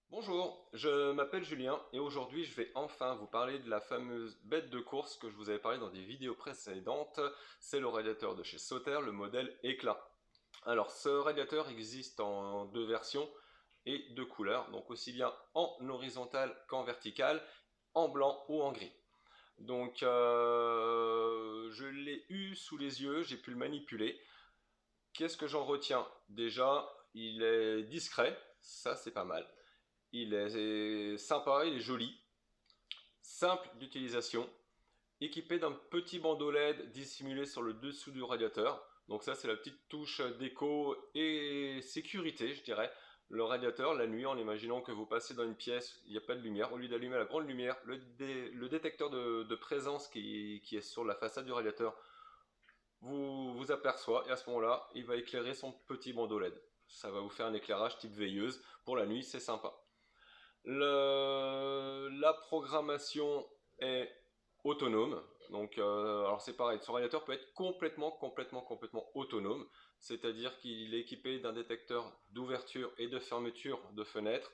Bonjour, je m'appelle Julien et aujourd'hui je vais enfin vous parler de la fameuse bête de course que je vous avais parlé dans des vidéos précédentes. C'est le radiateur de chez Sauter, le modèle Éclat. Alors ce radiateur existe en deux versions et deux couleurs, donc aussi bien en horizontal qu'en vertical, en blanc ou en gris. Donc je l'ai eu sous les yeux, j'ai pu le manipuler. Qu'est-ce que j'en retiens? Déjà, il est discret, ça c'est pas mal. Il est sympa, il est joli, simple d'utilisation, équipé d'un petit bandeau LED dissimulé sur le dessous du radiateur. Donc ça c'est la petite touche d'éco et sécurité, je dirais. Le radiateur, la nuit, en imaginant que vous passez dans une pièce, il n'y a pas de lumière, au lieu d'allumer la grande lumière, le détecteur de présence qui est sur la façade du radiateur vous aperçoit et à ce moment-là, il va éclairer son petit bandeau LED. Ça va vous faire un éclairage type veilleuse. Pour la nuit, c'est sympa. La programmation est autonome. Donc, alors c'est pareil, son radiateur peut être complètement autonome. C'est-à-dire qu'il est équipé d'un détecteur d'ouverture et de fermeture de fenêtres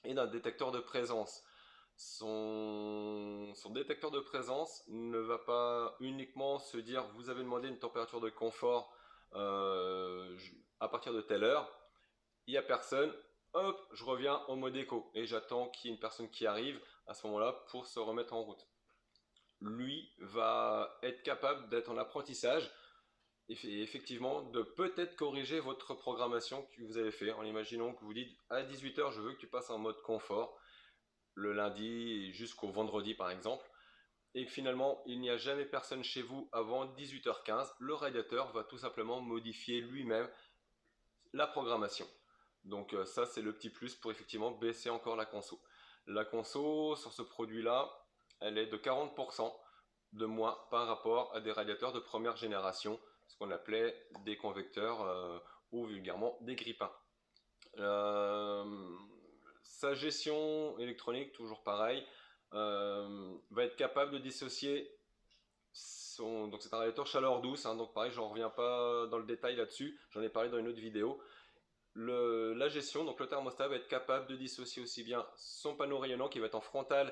et d'un détecteur de présence. Son détecteur de présence ne va pas uniquement se dire vous avez demandé une température de confort à partir de telle heure, il n'y a personne, hop, je reviens en mode écho et j'attends qu'il y ait une personne qui arrive à ce moment-là pour se remettre en route. Lui va être capable d'être en apprentissage et effectivement de peut-être corriger votre programmation que vous avez fait en imaginant que vous dites à 18 h je veux que tu passes en mode confort le lundi jusqu'au vendredi par exemple et que finalement il n'y a jamais personne chez vous avant 18 h 15, le radiateur va tout simplement modifier lui-même la programmation. Donc ça c'est le petit plus pour effectivement baisser encore la conso. La conso sur ce produit-là, elle est de 40% de moins par rapport à des radiateurs de première génération, ce qu'on appelait des convecteurs ou vulgairement des grippins. Euh, Sa gestion électronique, toujours pareil, va être capable de dissocier donc c'est un radiateur chaleur douce, hein, donc pareil, j'en reviens pas dans le détail là-dessus, j'en ai parlé dans une autre vidéo. La gestion, donc le thermostat va être capable de dissocier aussi bien son panneau rayonnant qui va être en frontal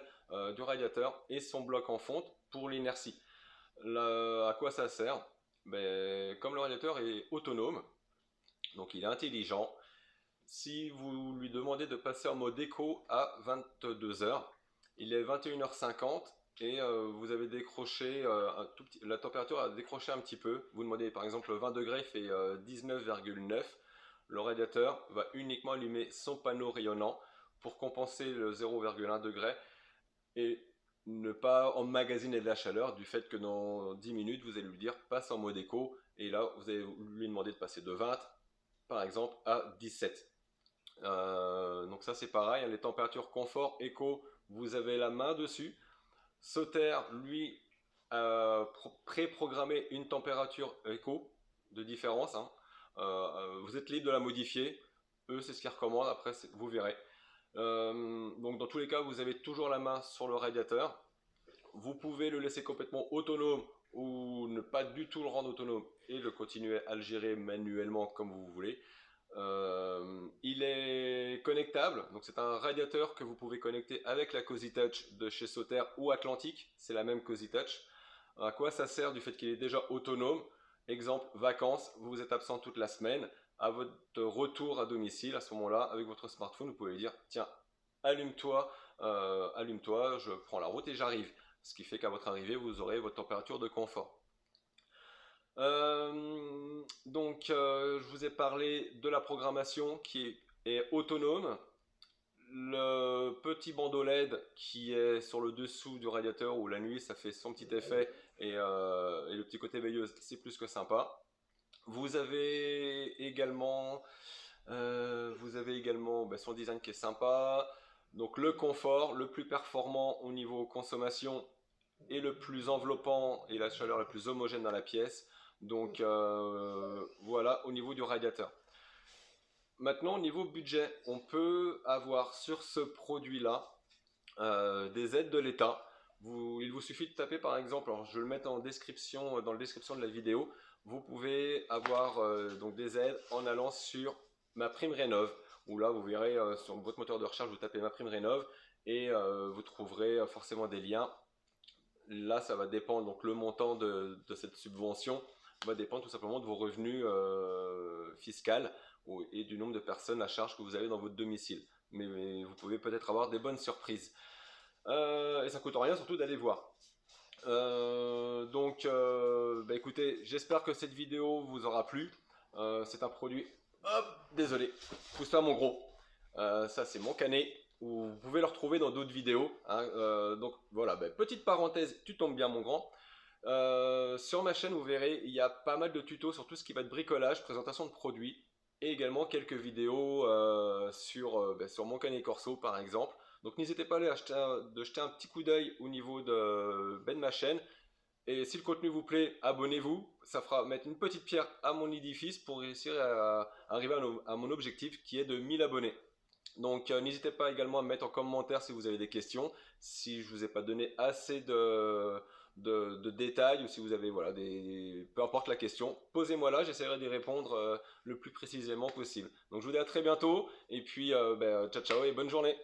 du radiateur et son bloc en fonte pour l'inertie. À quoi ça sert? Ben, comme le radiateur est autonome, donc il est intelligent, si vous lui demandez de passer en mode éco à 22 heures, il est 21 h 50 et vous avez décroché la température a décroché un petit peu. Vous demandez par exemple 20 degrés, il fait 19,9. Le radiateur va uniquement allumer son panneau rayonnant pour compenser le 0,1 degré et ne pas emmagasiner de la chaleur du fait que dans 10 minutes vous allez lui dire passe en mode éco et là vous allez lui demander de passer de 20 par exemple à 17. Donc ça c'est pareil, hein, les températures confort, éco, vous avez la main dessus. Sauter, lui, pré-programmé une température éco de différence, hein. Vous êtes libre de la modifier. Eux, c'est ce qu'ils recommandent. Après, vous verrez. Donc, dans tous les cas, vous avez toujours la main sur le radiateur. Vous pouvez le laisser complètement autonome ou ne pas du tout le rendre autonome et le continuer à le gérer manuellement comme vous voulez. Il est connectable, donc c'est un radiateur que vous pouvez connecter avec la Cozy Touch de chez Sauter ou Atlantique, c'est la même Cozy Touch. À quoi ça sert du fait qu'il est déjà autonome? Exemple, vacances, vous êtes absent toute la semaine, à votre retour à domicile, à ce moment-là, avec votre smartphone, vous pouvez lui dire, tiens, allume-toi, allume-toi, je prends la route et j'arrive. Ce qui fait qu'à votre arrivée, vous aurez votre température de confort. Je vous ai parlé de la programmation qui est autonome. Le petit bandeau LED qui est sur le dessous du radiateur où la nuit ça fait son petit effet et le petit côté veilleuse, c'est plus que sympa. Vous avez également, son design qui est sympa. Donc le confort, le plus performant au niveau consommation et le plus enveloppant et la chaleur la plus homogène dans la pièce. Donc voilà au niveau du radiateur. Maintenant, au niveau budget, on peut avoir sur ce produit-là des aides de l'État. Il vous suffit de taper par exemple, alors je vais le mettre en description, dans la description de la vidéo, vous pouvez avoir donc des aides en allant sur ma prime rénov où là vous verrez sur votre moteur de recherche, vous tapez ma prime rénov et vous trouverez forcément des liens. Là, ça va dépendre, donc le montant de cette subvention va dépendre tout simplement de vos revenus fiscaux et du nombre de personnes à charge que vous avez dans votre domicile. Mais vous pouvez peut-être avoir des bonnes surprises. Et ça coûte rien surtout d'aller voir. Bah écoutez, j'espère que cette vidéo vous aura plu. C'est un produit. Hop, désolé, pousse-toi mon gros. Ça c'est mon canet. Vous pouvez le retrouver dans d'autres vidéos. Hein. Donc voilà, bah, petite parenthèse, tu tombes bien mon grand. Sur ma chaîne, vous verrez, il y a pas mal de tutos sur tout ce qui va être bricolage, présentation de produits, et également quelques vidéos sur mon canet Corso par exemple. Donc n'hésitez pas à aller de jeter un petit coup d'œil au niveau de ma chaîne. Et si le contenu vous plaît, abonnez-vous. Ça fera mettre une petite pierre à mon édifice pour réussir à arriver à mon objectif qui est de 1000 abonnés. Donc n'hésitez pas également à me mettre en commentaire si vous avez des questions, si je vous ai pas donné assez de détails ou si vous avez voilà peu importe la question, posez-moi là, j'essaierai d'y répondre le plus précisément possible. Donc je vous dis à très bientôt et puis ciao ciao et bonne journée.